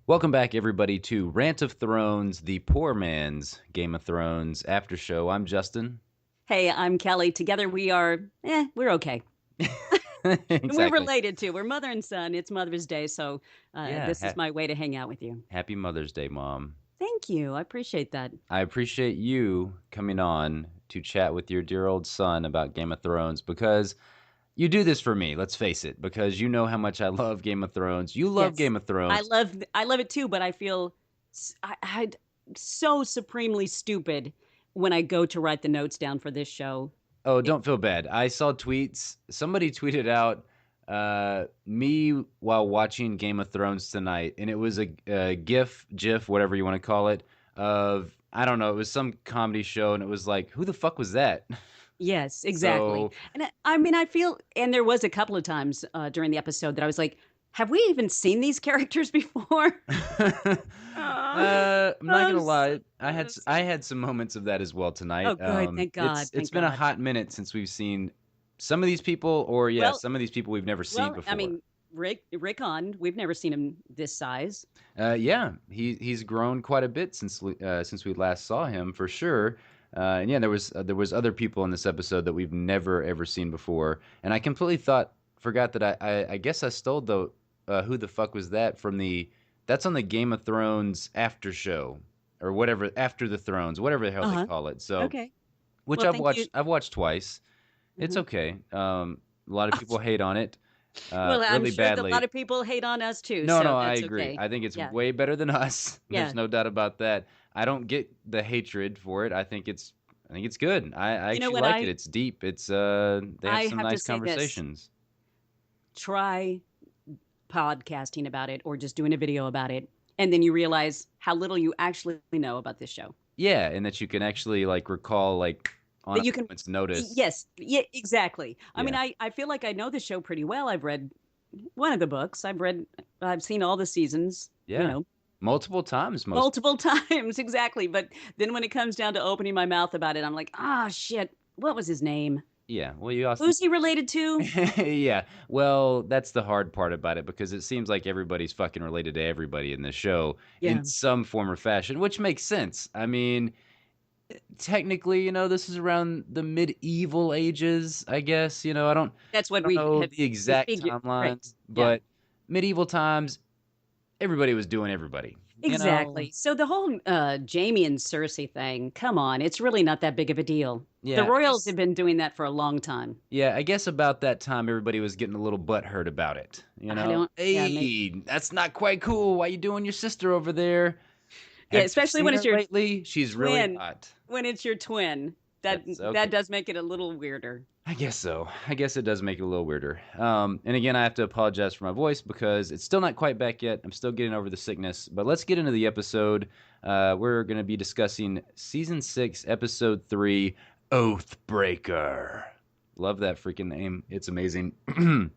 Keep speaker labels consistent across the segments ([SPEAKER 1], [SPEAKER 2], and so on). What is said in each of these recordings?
[SPEAKER 1] Welcome back, everybody, to Rant of Thrones, the poor man's Game of Thrones after show. I'm Justin.
[SPEAKER 2] Hey, I'm Kelly. Together we are, we're okay. And we're
[SPEAKER 1] Exactly.
[SPEAKER 2] related too. We're mother and son. It's Mother's Day, so
[SPEAKER 1] Yeah.
[SPEAKER 2] this is my way to hang out with you.
[SPEAKER 1] Happy Mother's Day, Mom.
[SPEAKER 2] Thank you. I appreciate that.
[SPEAKER 1] I appreciate you coming on to chat with your dear old son about Game of Thrones because you do this for me, let's face it, because you know how much I love Game of Thrones. You love
[SPEAKER 2] Yes,
[SPEAKER 1] Game of
[SPEAKER 2] I
[SPEAKER 1] Thrones.
[SPEAKER 2] love I love it too. But I feel I'm so supremely stupid when I go to write the notes down for this show.
[SPEAKER 1] Oh,
[SPEAKER 2] It,
[SPEAKER 1] don't feel bad. I saw tweets. Somebody tweeted out me while watching Game of Thrones tonight, and it was a GIF, whatever you want to call it, of I don't know. It was some comedy show, and it was like, who the fuck was that?
[SPEAKER 2] yes, exactly.
[SPEAKER 1] So,
[SPEAKER 2] And I mean, I feel, and there was a couple of times during the episode that I was like, have we even seen these characters before?
[SPEAKER 1] I'm not gonna
[SPEAKER 2] So,
[SPEAKER 1] lie. I had some moments of that as well
[SPEAKER 2] oh,
[SPEAKER 1] tonight.
[SPEAKER 2] good. Thank God.
[SPEAKER 1] It's
[SPEAKER 2] Thank
[SPEAKER 1] been a
[SPEAKER 2] God.
[SPEAKER 1] hot minute since we've seen some of these people, or yeah,
[SPEAKER 2] Well,
[SPEAKER 1] some of these people we've never seen
[SPEAKER 2] well, I
[SPEAKER 1] before.
[SPEAKER 2] mean, Rickon, we've never seen him this size.
[SPEAKER 1] Yeah, he's grown quite a bit since we last saw him for sure. And yeah, there was other people in this episode that we've never ever seen before, and I completely forgot that I guess I stole the who the fuck was that from the that's on the Game of Thrones after show or whatever after the Thrones whatever the hell they
[SPEAKER 2] Uh-huh.
[SPEAKER 1] call it. So
[SPEAKER 2] Okay.
[SPEAKER 1] which
[SPEAKER 2] Well, thank you.
[SPEAKER 1] I've watched twice. It's
[SPEAKER 2] Mhm.
[SPEAKER 1] okay. A lot of people hate on it
[SPEAKER 2] Well, I'm
[SPEAKER 1] really
[SPEAKER 2] sure that a lot
[SPEAKER 1] badly.
[SPEAKER 2] of people hate on us too,
[SPEAKER 1] No,
[SPEAKER 2] so
[SPEAKER 1] no, I
[SPEAKER 2] that's
[SPEAKER 1] agree.
[SPEAKER 2] okay.
[SPEAKER 1] I think it's
[SPEAKER 2] Yeah.
[SPEAKER 1] way better than us. There's
[SPEAKER 2] Yeah.
[SPEAKER 1] no doubt about that. I don't get the hatred for it. I think it's good. I
[SPEAKER 2] You know
[SPEAKER 1] actually
[SPEAKER 2] what?
[SPEAKER 1] like it. It's deep. It's they have
[SPEAKER 2] I
[SPEAKER 1] some
[SPEAKER 2] have to
[SPEAKER 1] nice
[SPEAKER 2] say this.
[SPEAKER 1] conversations.
[SPEAKER 2] Try podcasting about it or just doing a video about it, and then you realize how little you actually know about this show.
[SPEAKER 1] Yeah, and that you can actually like recall like on a
[SPEAKER 2] That you can
[SPEAKER 1] moment's notice.
[SPEAKER 2] yes, yeah, exactly. I mean,
[SPEAKER 1] Yeah.
[SPEAKER 2] I feel like I know the show pretty well. I've read one of the books. I've seen all the seasons,
[SPEAKER 1] Yeah. Multiple times most.
[SPEAKER 2] multiple times exactly. But then when it comes down to opening my mouth about it, I'm like, ah, shit. What was his name?
[SPEAKER 1] Yeah. Well, you also
[SPEAKER 2] Who's he related to?
[SPEAKER 1] yeah. Well, that's the hard part about it because it seems like everybody's fucking related to everybody in the show in
[SPEAKER 2] Yeah.
[SPEAKER 1] some form or fashion, which makes sense. I mean, technically, this is around the medieval ages, I guess.
[SPEAKER 2] That's
[SPEAKER 1] I
[SPEAKER 2] what
[SPEAKER 1] don't
[SPEAKER 2] we
[SPEAKER 1] know
[SPEAKER 2] have
[SPEAKER 1] the exact
[SPEAKER 2] figured. Right.
[SPEAKER 1] timelines,
[SPEAKER 2] Yeah.
[SPEAKER 1] but medieval times, everybody was doing everybody. You know?
[SPEAKER 2] Exactly. So the whole Jamie and Cersei thing, come on, it's really not that big of a deal. The
[SPEAKER 1] Yeah, I
[SPEAKER 2] royals
[SPEAKER 1] guess
[SPEAKER 2] have been doing that for a long time.
[SPEAKER 1] yeah, I guess about that time everybody was getting a little butthurt about it.
[SPEAKER 2] I don't, yeah, maybe,
[SPEAKER 1] Hey, that's not quite cool. Why you doing your sister over there?
[SPEAKER 2] yeah,
[SPEAKER 1] Have you
[SPEAKER 2] especially
[SPEAKER 1] seen
[SPEAKER 2] when it's
[SPEAKER 1] her
[SPEAKER 2] your
[SPEAKER 1] lately? She's really
[SPEAKER 2] twin.
[SPEAKER 1] hot.
[SPEAKER 2] When it's your twin, that
[SPEAKER 1] That's okay.
[SPEAKER 2] that does make it a little weirder.
[SPEAKER 1] I guess so. I guess it does make it a little weirder. And again, I have to apologize for my voice because it's still not quite back yet. I'm still getting over the sickness. But let's get into the episode. We're going to be discussing season 6, episode 3, Oathbreaker. Love that freaking name. It's amazing. And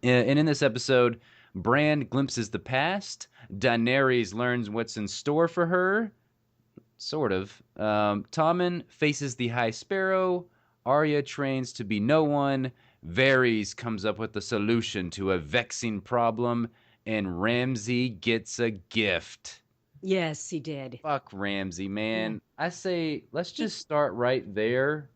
[SPEAKER 1] in this episode, Bran glimpses the past. Daenerys learns what's in store for her. Sort of. Tommen faces the High Sparrow. Arya trains to be no one. Varys comes up with a solution to a vexing problem. And Ramsay gets a gift.
[SPEAKER 2] Yes, he did.
[SPEAKER 1] Fuck Ramsay,
[SPEAKER 2] Yeah.
[SPEAKER 1] man. I say let's
[SPEAKER 2] He,
[SPEAKER 1] just start right there.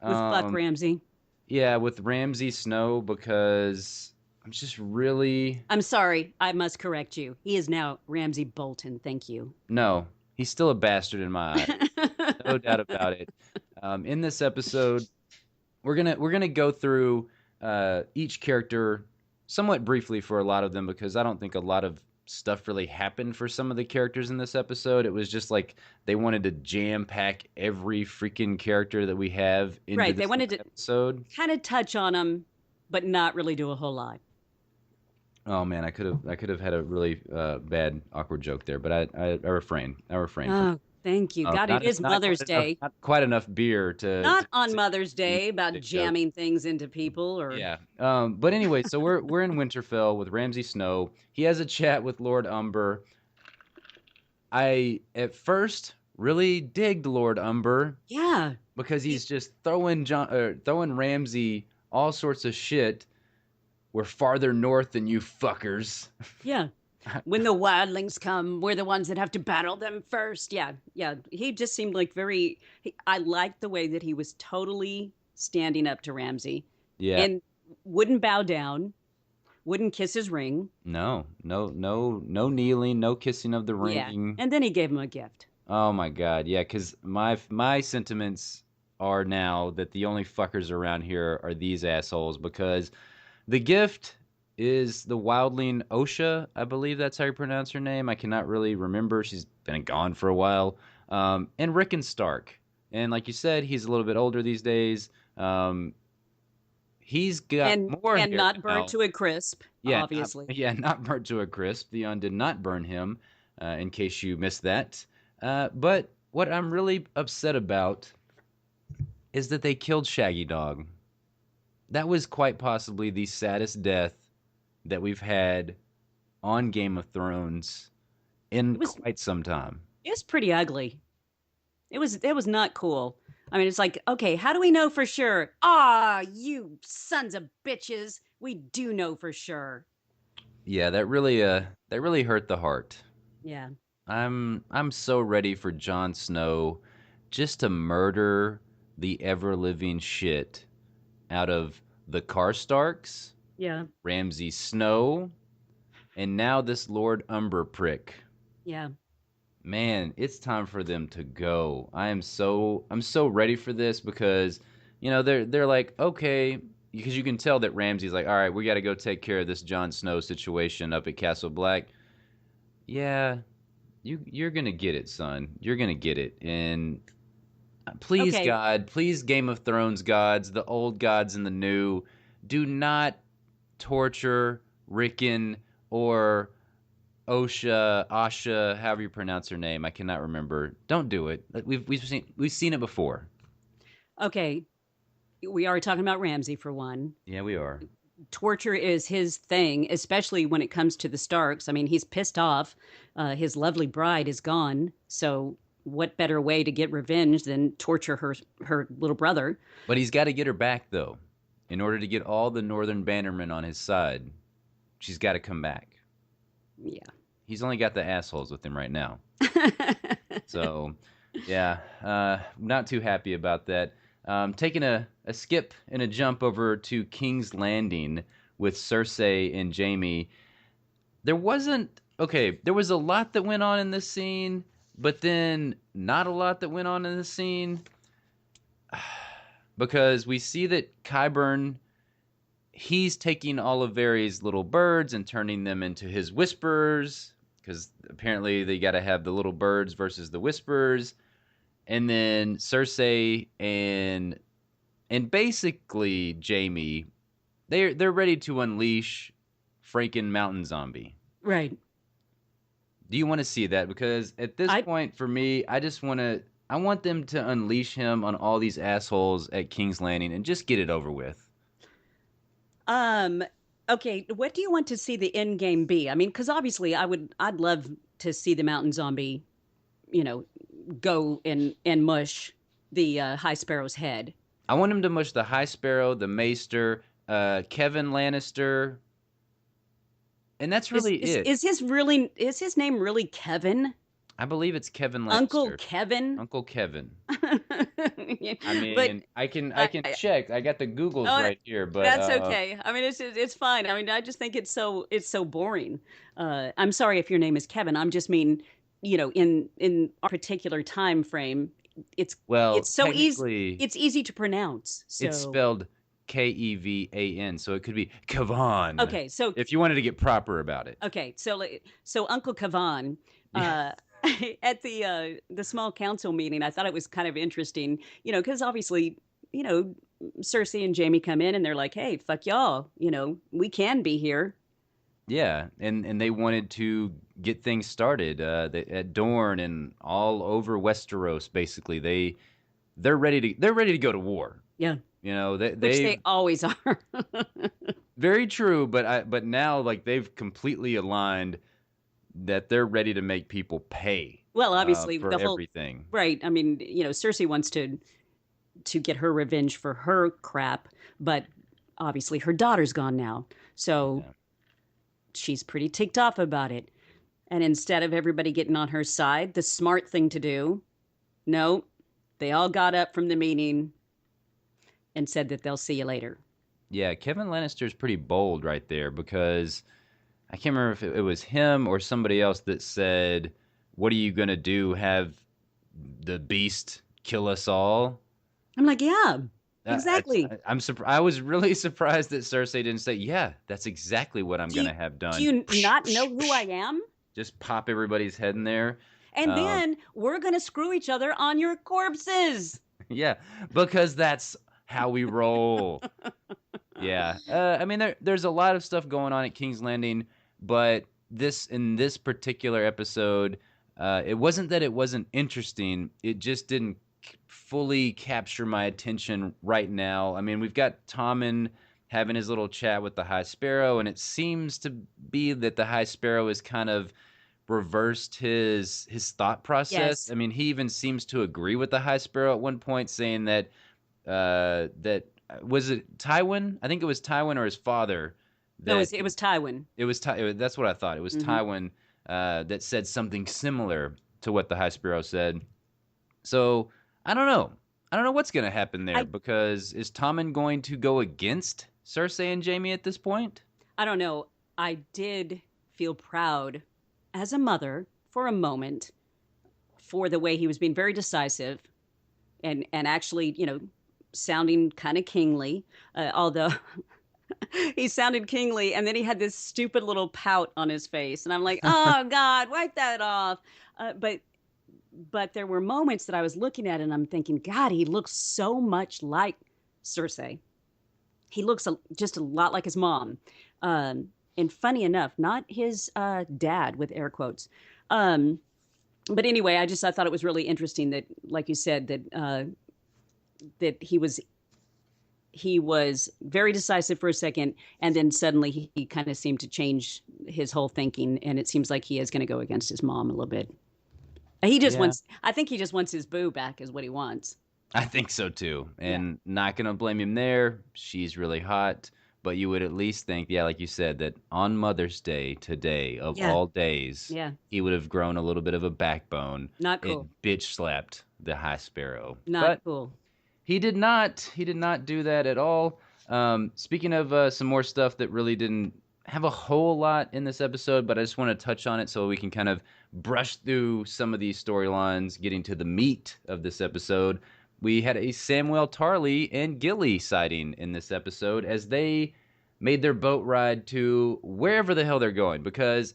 [SPEAKER 2] with fuck
[SPEAKER 1] Um,
[SPEAKER 2] Ramsey.
[SPEAKER 1] yeah, with Ramsay Snow because I'm just really
[SPEAKER 2] I'm sorry, I must correct you. He is now Ramsey Bolton. Thank you.
[SPEAKER 1] no. He's still a bastard in my eyes. No doubt about it. In this episode, we're gonna go through each character somewhat briefly for a lot of them because I don't think a lot of stuff really happened for some of the characters in this episode. It was just like they wanted to jam pack every freaking character that we have into
[SPEAKER 2] Right. They
[SPEAKER 1] this one
[SPEAKER 2] wanted to
[SPEAKER 1] episode.
[SPEAKER 2] kind of touch on him, but not really do a whole lot.
[SPEAKER 1] Oh man, I could have had a really bad awkward joke there, but I refrain. I refrain from.
[SPEAKER 2] Oh, thank you. God, it is
[SPEAKER 1] Not
[SPEAKER 2] Mother's
[SPEAKER 1] quite enough,
[SPEAKER 2] Day.
[SPEAKER 1] not quite enough beer
[SPEAKER 2] Not on
[SPEAKER 1] to
[SPEAKER 2] Mother's
[SPEAKER 1] make
[SPEAKER 2] Day about
[SPEAKER 1] a joke.
[SPEAKER 2] jamming things into people or
[SPEAKER 1] Yeah. But anyway, so we're in Winterfell with Ramsay Snow. He has a chat with Lord Umber. I at first really digged Lord Umber
[SPEAKER 2] yeah.
[SPEAKER 1] because
[SPEAKER 2] He,
[SPEAKER 1] he's just throwing Ramsay all sorts of shit. We're farther north than you fuckers.
[SPEAKER 2] yeah. When the wildlings come, we're the ones that have to battle them first. Yeah, yeah. He just seemed like I liked the way that he was totally standing up to Ramsay
[SPEAKER 1] Yeah.
[SPEAKER 2] and wouldn't bow down, wouldn't kiss his ring.
[SPEAKER 1] No, no, no, no kneeling, no kissing of the
[SPEAKER 2] Yeah.
[SPEAKER 1] ring.
[SPEAKER 2] And then he gave him a gift.
[SPEAKER 1] Oh my God, yeah, because my sentiments are now that the only fuckers around here are these assholes because the gift is the wildling Osha, I believe that's how you pronounce her name. I cannot really remember. She's been gone for a while. And Rickon Stark. And like you said, he's a little bit older these days. He's got more
[SPEAKER 2] And
[SPEAKER 1] hair
[SPEAKER 2] not burnt
[SPEAKER 1] now.
[SPEAKER 2] to a crisp,
[SPEAKER 1] Yeah,
[SPEAKER 2] obviously.
[SPEAKER 1] not burnt to a crisp. Theon did not burn him, in case you missed that. But what I'm really upset about is that they killed Shaggy Dog. That was quite possibly the saddest death that we've had on Game of Thrones in
[SPEAKER 2] It was
[SPEAKER 1] quite some time.
[SPEAKER 2] it was pretty ugly. It was not cool. I mean, it's like, okay, how do we know for sure? Ah, you sons of bitches. We do know for sure.
[SPEAKER 1] Yeah, that really hurt the heart.
[SPEAKER 2] Yeah.
[SPEAKER 1] I'm so ready for Jon Snow just to murder the ever living shit out of the Karstarks,
[SPEAKER 2] Yeah.
[SPEAKER 1] Ramsay Snow, and now this Lord Umber prick.
[SPEAKER 2] Yeah.
[SPEAKER 1] Man, it's time for them to go. I'm so ready for this because they're like, okay, because you can tell that Ramsay's like, all right, we got to go take care of this Jon Snow situation up at Castle Black. Yeah, you're going to get it, son. You're going to get it. And please
[SPEAKER 2] Okay.
[SPEAKER 1] God, please Game of Thrones gods, the old gods and the new, do not torture Rickon or Asha, however you pronounce her name. I cannot remember. Don't do it. We've seen it before.
[SPEAKER 2] Okay. We are talking about Ramsay for one.
[SPEAKER 1] Yeah, we are.
[SPEAKER 2] Torture is his thing, especially when it comes to the Starks. I mean, he's pissed off. His lovely bride is gone. So, what better way to get revenge than torture her little brother?
[SPEAKER 1] But he's got to get her back though, in order to get all the Northern Bannermen on his side. She's got to come back.
[SPEAKER 2] Yeah.
[SPEAKER 1] He's only got the assholes with him right now. So, yeah, not too happy about that. Taking a skip and a jump over to King's Landing with Cersei and Jaime. There was a lot that went on in this scene, but then not a lot that went on in this scene. Because we see that Qyburn, he's taking all of Varys' little birds and turning them into his whispers, because apparently they got to have the little birds versus the whispers. And then Cersei and basically Jaime, they're ready to unleash Franken Mountain Zombie.
[SPEAKER 2] Right.
[SPEAKER 1] Do you want to see that? Because at this point, for me, I want them to unleash him on all these assholes at King's Landing and just get it over with.
[SPEAKER 2] Okay, what do you want to see the end game be? I mean, because obviously I'd love to see the mountain zombie, go and mush the High Sparrow's head.
[SPEAKER 1] I want him to mush the High Sparrow, the Maester, Kevin Lannister, and that's really it.
[SPEAKER 2] Is his name really Kevin?
[SPEAKER 1] I believe it's Kevin Lannister.
[SPEAKER 2] Uncle Kevin.
[SPEAKER 1] Uncle Kevin.
[SPEAKER 2] Yeah,
[SPEAKER 1] I mean,
[SPEAKER 2] but
[SPEAKER 1] I can check. I got the Googles right here, but
[SPEAKER 2] that's okay. I mean, it's fine. I mean, I just think it's so boring. I'm sorry if your name is Kevin. I'm just mean, in our particular time frame, it's so easy. It's easy to pronounce. So.
[SPEAKER 1] It's spelled Kevan, so it could be Kavan.
[SPEAKER 2] Okay, so
[SPEAKER 1] if you wanted to get proper about it.
[SPEAKER 2] Okay, so Uncle Kavan. At the small council meeting, I thought it was kind of interesting, because obviously, Cersei and Jaime come in and they're like, "Hey, fuck y'all, we can be here."
[SPEAKER 1] Yeah, and they wanted to get things started at Dorne and all over Westeros. Basically, they're ready to go to war.
[SPEAKER 2] Yeah,
[SPEAKER 1] which
[SPEAKER 2] they always are.
[SPEAKER 1] Very true, but now like they've completely aligned that they're ready to make people pay.
[SPEAKER 2] Well, obviously
[SPEAKER 1] for
[SPEAKER 2] the whole
[SPEAKER 1] everything.
[SPEAKER 2] Right. I mean, Cersei wants to get her revenge for her crap, but obviously her daughter's gone now, so she's pretty ticked off about it. And instead of everybody getting on her side, the smart thing to do, no, they all got up from the meeting and said that they'll see you later.
[SPEAKER 1] Yeah, Kevin Lannister's pretty bold right there because I can't remember if it was him or somebody else that said, "What are you gonna do? Have the beast kill us all?"
[SPEAKER 2] I'm like, yeah, exactly.
[SPEAKER 1] I was really surprised that Cersei didn't say, "Yeah, that's exactly what I'm
[SPEAKER 2] Do you
[SPEAKER 1] gonna have
[SPEAKER 2] do
[SPEAKER 1] done."
[SPEAKER 2] you not know who I am?
[SPEAKER 1] Just pop everybody's head in there.
[SPEAKER 2] And
[SPEAKER 1] Um,
[SPEAKER 2] then we're gonna screw each other on your corpses.
[SPEAKER 1] yeah, because that's how we roll. Yeah, I mean, there's a lot of stuff going on at King's Landing, but in this particular episode, it wasn't that it wasn't interesting. It just didn't fully capture my attention right now. I mean, we've got Tommen having his little chat with the High Sparrow, and it seems to be that the High Sparrow is kind of reversed his thought process.
[SPEAKER 2] Yes.
[SPEAKER 1] I mean, he even seems to agree with the High Sparrow at one point, saying that that was it Tywin? I think it was Tywin or his father
[SPEAKER 2] No,
[SPEAKER 1] that
[SPEAKER 2] it was Tywin.
[SPEAKER 1] that's what I thought. It was
[SPEAKER 2] Hmm.
[SPEAKER 1] Tywin that said something similar to what the High Sparrow said. So I don't know. I don't know what's going to happen there
[SPEAKER 2] I
[SPEAKER 1] because is Tommen going to go against Cersei and Jaime at this point?
[SPEAKER 2] I don't know. I did feel proud as a mother for a moment for the way he was being very decisive and actually, sounding kind of kingly, although he sounded kingly, and then he had this stupid little pout on his face, and I'm like, oh God, wipe that off. But there were moments that I was looking at, and I'm thinking, God, he looks so much like Cersei. He looks just a lot like his mom. And funny enough, not his dad with air quotes. Um, but anyway, I thought it was really interesting that, like you said, that he was very decisive for a second, and then suddenly he kind of seemed to change his whole thinking, and it seems like he is going to go against his mom a little bit. He just
[SPEAKER 1] Yeah.
[SPEAKER 2] wants, I think he just wants his boo back, is what he wants.
[SPEAKER 1] I think so too.
[SPEAKER 2] Yeah.
[SPEAKER 1] And not going to blame him there. She's really hot. But you would at least think, yeah, like you said, that on Mother's Day today, of
[SPEAKER 2] Yeah.
[SPEAKER 1] all days,
[SPEAKER 2] Yeah.
[SPEAKER 1] he would have grown a little bit of a backbone
[SPEAKER 2] Not
[SPEAKER 1] and
[SPEAKER 2] cool.
[SPEAKER 1] bitch slapped the High Sparrow.
[SPEAKER 2] Not
[SPEAKER 1] But
[SPEAKER 2] cool.
[SPEAKER 1] he did not. He did not do that at all. Speaking of some more stuff that really didn't have a whole lot in this episode, but I just want to touch on it so we can kind of brush through some of these storylines, getting to the meat of this episode. We had a Samwell Tarly and Gilly sighting in this episode as they made their boat ride to wherever the hell they're going. Because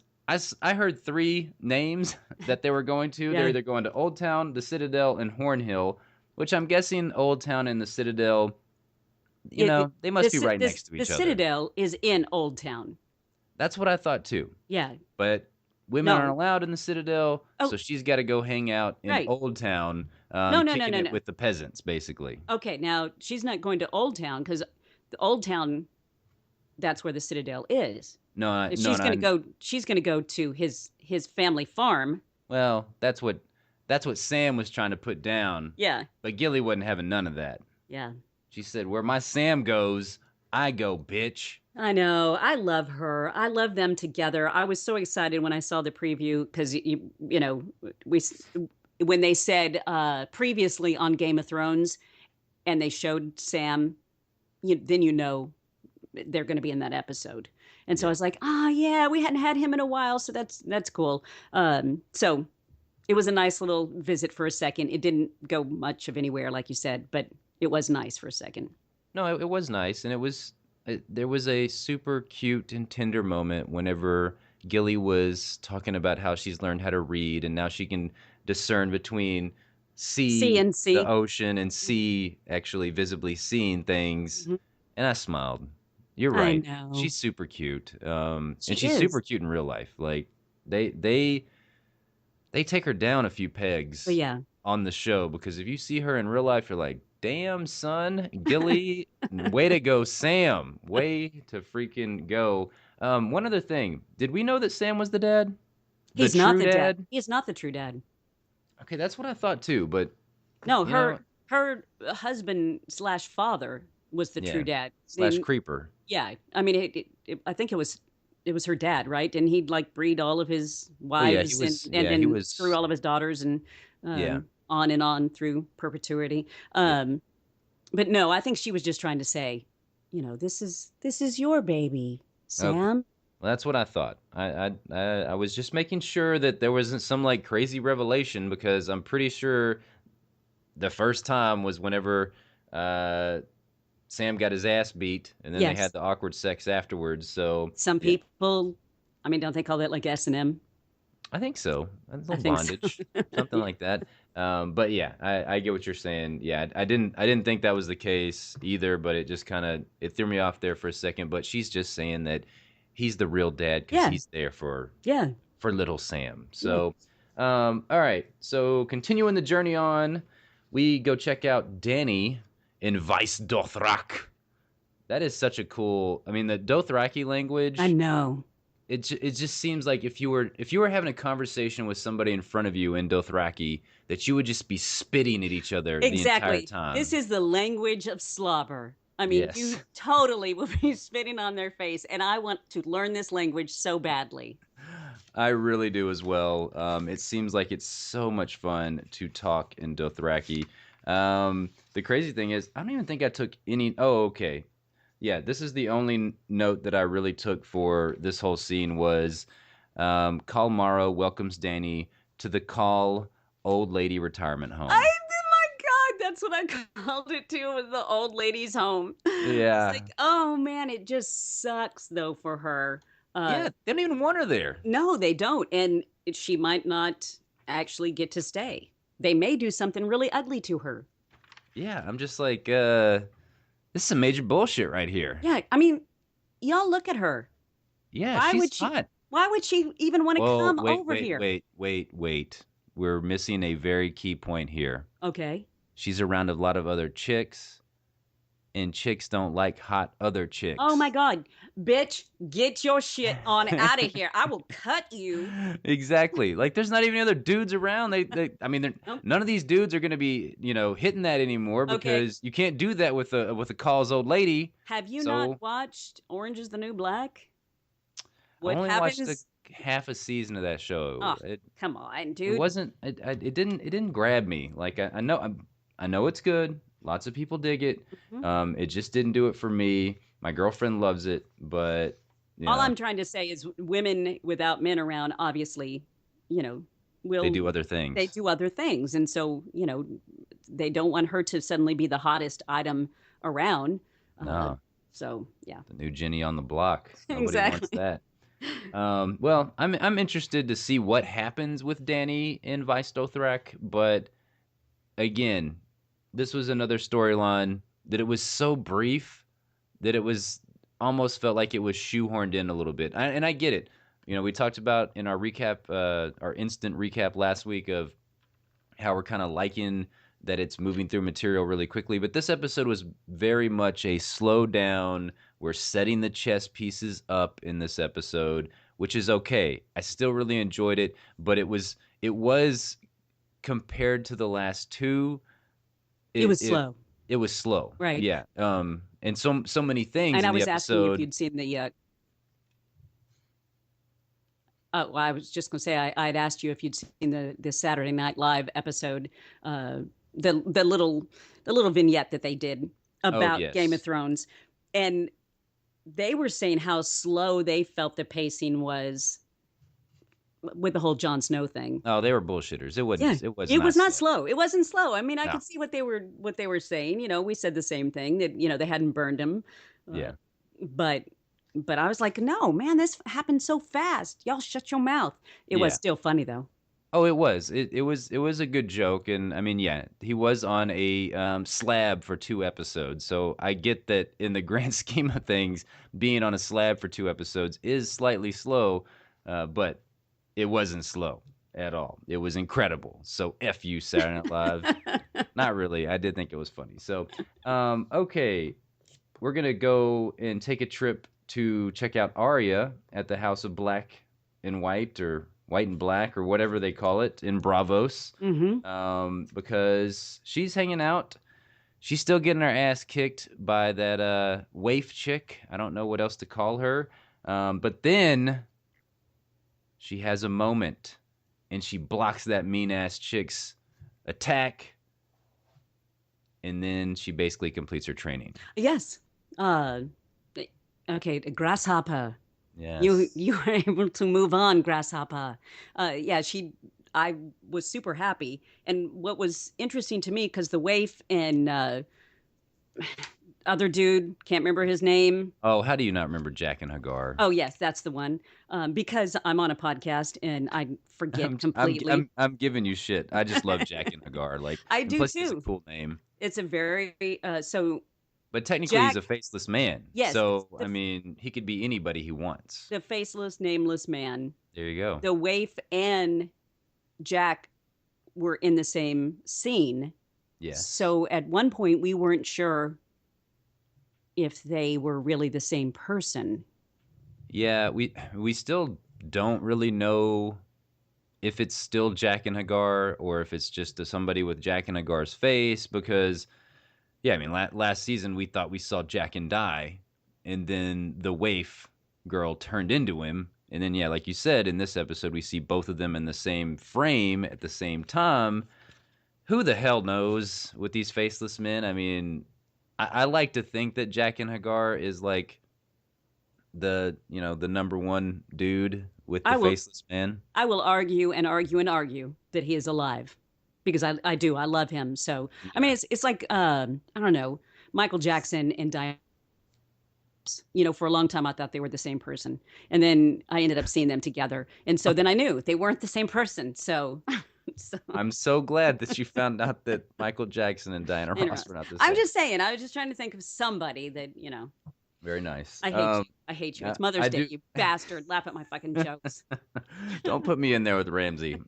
[SPEAKER 1] I heard three names that they were going to.
[SPEAKER 2] Yeah.
[SPEAKER 1] They're either going to Old Town, the Citadel, and Hornhill, which I'm guessing Old Town and the Citadel, they must be right next to
[SPEAKER 2] The
[SPEAKER 1] each other.
[SPEAKER 2] Citadel is in Old Town.
[SPEAKER 1] That's what I thought too.
[SPEAKER 2] Yeah.
[SPEAKER 1] But women
[SPEAKER 2] No.
[SPEAKER 1] aren't allowed in the Citadel,
[SPEAKER 2] Oh,
[SPEAKER 1] so she's got to go hang out in
[SPEAKER 2] right.
[SPEAKER 1] Old Town,
[SPEAKER 2] No, no, no,
[SPEAKER 1] kicking
[SPEAKER 2] no,
[SPEAKER 1] it
[SPEAKER 2] no.
[SPEAKER 1] with the peasants, basically.
[SPEAKER 2] Okay, now she's not going to Old Town because the Old Town, that's where the Citadel is.
[SPEAKER 1] No,
[SPEAKER 2] If
[SPEAKER 1] no,
[SPEAKER 2] she's
[SPEAKER 1] no.
[SPEAKER 2] going to go. She's going to go to his family farm.
[SPEAKER 1] Well, that's what Sam was trying to put down,
[SPEAKER 2] Yeah,
[SPEAKER 1] but Gilly wasn't having none of that.
[SPEAKER 2] yeah.
[SPEAKER 1] She said, "Where my Sam goes, I go, bitch."
[SPEAKER 2] I know. I love her. I love them together. I was so excited when I saw the preview because we when they said previously on Game of Thrones and they showed Sam, then they're going to be in that episode. And so I was like, oh yeah, we hadn't had him in a while, so that's cool. So it was a nice little visit for a second. It didn't go much of anywhere, like you said, but it was nice for a second.
[SPEAKER 1] No, it was nice, and there was a super cute and tender moment whenever Gilly was talking about how she's learned how to read, and now she can discern between
[SPEAKER 2] C and C.
[SPEAKER 1] the ocean, and see actually visibly seeing things.
[SPEAKER 2] Mhm.
[SPEAKER 1] And I smiled. You're
[SPEAKER 2] I
[SPEAKER 1] right.
[SPEAKER 2] know.
[SPEAKER 1] She's super cute, and
[SPEAKER 2] She
[SPEAKER 1] she's
[SPEAKER 2] is.
[SPEAKER 1] super cute in real life. Like they take her down a few pegs
[SPEAKER 2] But yeah.
[SPEAKER 1] on the show because if you see her in real life, you're like, damn, son, Gilly, way to go, Sam, way to freaking go. One other thing, did we know that Sam was the dad?
[SPEAKER 2] He's
[SPEAKER 1] the
[SPEAKER 2] not
[SPEAKER 1] true
[SPEAKER 2] the dad. He is not the true dad.
[SPEAKER 1] Okay, that's what I thought too, but
[SPEAKER 2] No,
[SPEAKER 1] you know,
[SPEAKER 2] her husband slash father was the
[SPEAKER 1] yeah,
[SPEAKER 2] true dad.
[SPEAKER 1] slash
[SPEAKER 2] And,
[SPEAKER 1] creeper.
[SPEAKER 2] yeah, I mean, I think it was it was her dad, right? And he'd like breed all of his
[SPEAKER 1] Oh yeah, he
[SPEAKER 2] wives and
[SPEAKER 1] was.
[SPEAKER 2] and
[SPEAKER 1] Yeah, he
[SPEAKER 2] and screw
[SPEAKER 1] was.
[SPEAKER 2] all of his daughters and
[SPEAKER 1] Yeah.
[SPEAKER 2] on and on through perpetuity.
[SPEAKER 1] Yeah.
[SPEAKER 2] But no, I think she was just trying to say, this is your baby,
[SPEAKER 1] Okay.
[SPEAKER 2] Sam.
[SPEAKER 1] Well, that's what I thought. I was just making sure that there wasn't some like crazy revelation because I'm pretty sure the first time was whenever uh, Sam got his ass beat, and then they had
[SPEAKER 2] Yes.
[SPEAKER 1] the awkward sex afterwards. So
[SPEAKER 2] Some
[SPEAKER 1] yeah,
[SPEAKER 2] people, I mean, don't they call that like S&M?
[SPEAKER 1] I think so. A
[SPEAKER 2] I
[SPEAKER 1] little
[SPEAKER 2] think so.
[SPEAKER 1] bondage, something like that. But yeah, I get what you're saying. Yeah, I didn't think that was the case either, but it just kind of it threw me off there for a second. But she's just saying that he's the real dad because
[SPEAKER 2] Yeah.
[SPEAKER 1] he's there
[SPEAKER 2] Yeah.
[SPEAKER 1] for little Sam.
[SPEAKER 2] Yeah.
[SPEAKER 1] So, all right. So continuing the journey on, we go check out Danny in Weiss Dothrak. That is such a cool. I mean, the Dothraki
[SPEAKER 2] I
[SPEAKER 1] language.
[SPEAKER 2] know.
[SPEAKER 1] It just seems like if you were having a conversation with somebody in front of you in Dothraki, that you would just be spitting at each other the entire
[SPEAKER 2] Exactly.
[SPEAKER 1] time.
[SPEAKER 2] This is the language of slobber. I mean, you
[SPEAKER 1] Yes.
[SPEAKER 2] totally will be spitting on their face, and I want to learn this language so badly.
[SPEAKER 1] I really do as well. It seems like it's so much fun to talk in Dothraki. The crazy thing is, I don't even think I took any. Oh, okay. Yeah, this is the only note that I really took for this whole scene was Khal Mara welcomes Danny to the Khal Old Lady Retirement Home.
[SPEAKER 2] Oh my God, that's what I called it too, was the old lady's home. It's
[SPEAKER 1] Yeah.
[SPEAKER 2] like, oh man, it just sucks though for her.
[SPEAKER 1] Yeah, they don't even want her there.
[SPEAKER 2] No, they don't. And she might not actually get to stay. They may do something really ugly to her.
[SPEAKER 1] Yeah, I'm just like, this is some major bullshit right here.
[SPEAKER 2] Yeah, I mean, y'all look at her.
[SPEAKER 1] Yeah,
[SPEAKER 2] Why
[SPEAKER 1] she's
[SPEAKER 2] would she
[SPEAKER 1] hot.
[SPEAKER 2] why would she even want to
[SPEAKER 1] Whoa,
[SPEAKER 2] come
[SPEAKER 1] wait,
[SPEAKER 2] over
[SPEAKER 1] wait,
[SPEAKER 2] here?
[SPEAKER 1] wait, wait, wait. We're missing a very key point here.
[SPEAKER 2] Okay.
[SPEAKER 1] She's around a lot of other chicks, and chicks don't like hot other
[SPEAKER 2] Oh my
[SPEAKER 1] chicks.
[SPEAKER 2] God. Bitch, get your shit on out of here. I will cut you.
[SPEAKER 1] Exactly. Like, there's not even other dudes around. I mean,
[SPEAKER 2] Oh,
[SPEAKER 1] none of these dudes are gonna be, hitting that anymore
[SPEAKER 2] okay.
[SPEAKER 1] because you can't do that with a Call's old lady.
[SPEAKER 2] Have you not
[SPEAKER 1] So
[SPEAKER 2] watched Orange is the New Black?
[SPEAKER 1] I
[SPEAKER 2] What
[SPEAKER 1] only watched
[SPEAKER 2] happens?
[SPEAKER 1] half a season of that show.
[SPEAKER 2] Oh, come on,
[SPEAKER 1] It
[SPEAKER 2] dude.
[SPEAKER 1] wasn't. It didn't grab me. Like I know it's good. Lots of people dig it.
[SPEAKER 2] Mhm.
[SPEAKER 1] It just didn't do it for me. My girlfriend loves it, but you
[SPEAKER 2] All
[SPEAKER 1] know
[SPEAKER 2] I'm trying to say is women without men around, obviously, you know,
[SPEAKER 1] they
[SPEAKER 2] will
[SPEAKER 1] do other
[SPEAKER 2] they
[SPEAKER 1] things.
[SPEAKER 2] do other things. And so, they don't want her to suddenly be the hottest item around. Uh,
[SPEAKER 1] No,
[SPEAKER 2] so yeah,
[SPEAKER 1] the new Jenny on the block. Nobody wants
[SPEAKER 2] exactly.
[SPEAKER 1] that. Well, I'm interested to see what happens with Danny in Vice Dothrak, but again, this was another storyline that it was so brief that it was almost felt like it was shoehorned in a little bit. And I get it. We talked about in our recap, our instant recap last week of how we're kind of liking that it's moving through material really quickly. But this episode was very much a slow down. We're setting the chess pieces up in this episode, which is okay. I still really enjoyed it, but it was compared to the last two.
[SPEAKER 2] It
[SPEAKER 1] It
[SPEAKER 2] was
[SPEAKER 1] it
[SPEAKER 2] slow,
[SPEAKER 1] it was slow.
[SPEAKER 2] right?
[SPEAKER 1] Yeah. And so many things
[SPEAKER 2] And I
[SPEAKER 1] in the
[SPEAKER 2] was asking you if
[SPEAKER 1] episode.
[SPEAKER 2] you'd seen the. Well, I was just going to say I'd asked you if you'd seen the Saturday Night Live episode, uh, the little vignette that they did
[SPEAKER 1] Oh
[SPEAKER 2] about Game of
[SPEAKER 1] yes.
[SPEAKER 2] Thrones, and they were saying how slow they felt the pacing was with the whole Jon Snow thing.
[SPEAKER 1] Oh, they were bullshitters. It
[SPEAKER 2] Yeah,
[SPEAKER 1] wasn't. It was
[SPEAKER 2] it
[SPEAKER 1] not
[SPEAKER 2] was not
[SPEAKER 1] slow.
[SPEAKER 2] slow. It wasn't slow. I mean, I
[SPEAKER 1] No.
[SPEAKER 2] could see what they were saying. We said the same thing that they hadn't burned him, uh,
[SPEAKER 1] Yeah.
[SPEAKER 2] but I was like, no, man, this happened so fast. Y'all shut your mouth. It was
[SPEAKER 1] Yeah.
[SPEAKER 2] still funny though.
[SPEAKER 1] Oh, it was. It was a good joke, and I mean, yeah, he was on a slab for 2 episodes. So I get that in the grand scheme of things, being on a slab for 2 episodes is slightly slow, but it wasn't slow at all. It was incredible. So f you, Saturday Night Live. Not really. I did think it was funny. So, okay, we're gonna go and take a trip to check out Arya at the House of Black and White, or White and Black, or whatever they call it in Bravos,
[SPEAKER 2] Hmm.
[SPEAKER 1] because she's hanging out. She's still getting her ass kicked by that waif chick. I don't know what else to call her. But then she has a moment, and she blocks that mean ass chick's attack, and then she basically completes her training.
[SPEAKER 2] Yes. Uh, okay, Grasshopper.
[SPEAKER 1] Yes.
[SPEAKER 2] You were able to move on, Grasshopper. Yeah, I was super happy. And what was interesting to me, because the waif and other dude, can't remember his name.
[SPEAKER 1] Oh, how do you not remember Jack and Hagar?
[SPEAKER 2] Oh, yes, that's the one. Because I'm on a podcast and I forget completely.
[SPEAKER 1] I'm giving you shit. I just love Jack and Hagar. Like,
[SPEAKER 2] I
[SPEAKER 1] and
[SPEAKER 2] do
[SPEAKER 1] plus he's a
[SPEAKER 2] too.
[SPEAKER 1] cool name.
[SPEAKER 2] It's a very so
[SPEAKER 1] But technically, he's
[SPEAKER 2] Jack.
[SPEAKER 1] a faceless man.
[SPEAKER 2] Yes, it's
[SPEAKER 1] So I mean, he could be anybody he wants.
[SPEAKER 2] the faceless, nameless man.
[SPEAKER 1] There you go.
[SPEAKER 2] The waif and Jack were in the same scene.
[SPEAKER 1] Yes.
[SPEAKER 2] So at one point, we weren't sure if they were really the same person.
[SPEAKER 1] Yeah, we still don't really know if it's still Jack and Hagar or if it's just somebody with Jack and Hagar's face. Because yeah, I mean, last season we thought we saw Jack and die, and then the waif girl turned into him. And then, yeah, like you said, in this episode, we see both of them in the same frame at the same time. Who the hell knows with these faceless men? I mean, I like to think that Jack and Hagar is like the number one dude with the
[SPEAKER 2] I will
[SPEAKER 1] faceless man.
[SPEAKER 2] I will argue and argue and argue that he is alive because I do. I love him. So I
[SPEAKER 1] Yeah.
[SPEAKER 2] mean it's like I don't know, Michael Jackson and Diane. For a long time I thought they were the same person. And then I ended up seeing them together. And so then I knew they weren't the same person. So, so
[SPEAKER 1] I'm so glad that you found out that Michael Jackson and Diana Ross were not the
[SPEAKER 2] I'm
[SPEAKER 1] same.
[SPEAKER 2] just saying, I was just trying to think of somebody that.
[SPEAKER 1] Very nice.
[SPEAKER 2] I hate you. I hate you. It's Mother's
[SPEAKER 1] I
[SPEAKER 2] Day,
[SPEAKER 1] do.
[SPEAKER 2] you bastard. Laugh at my fucking jokes.
[SPEAKER 1] Don't put me in there with Ramsey.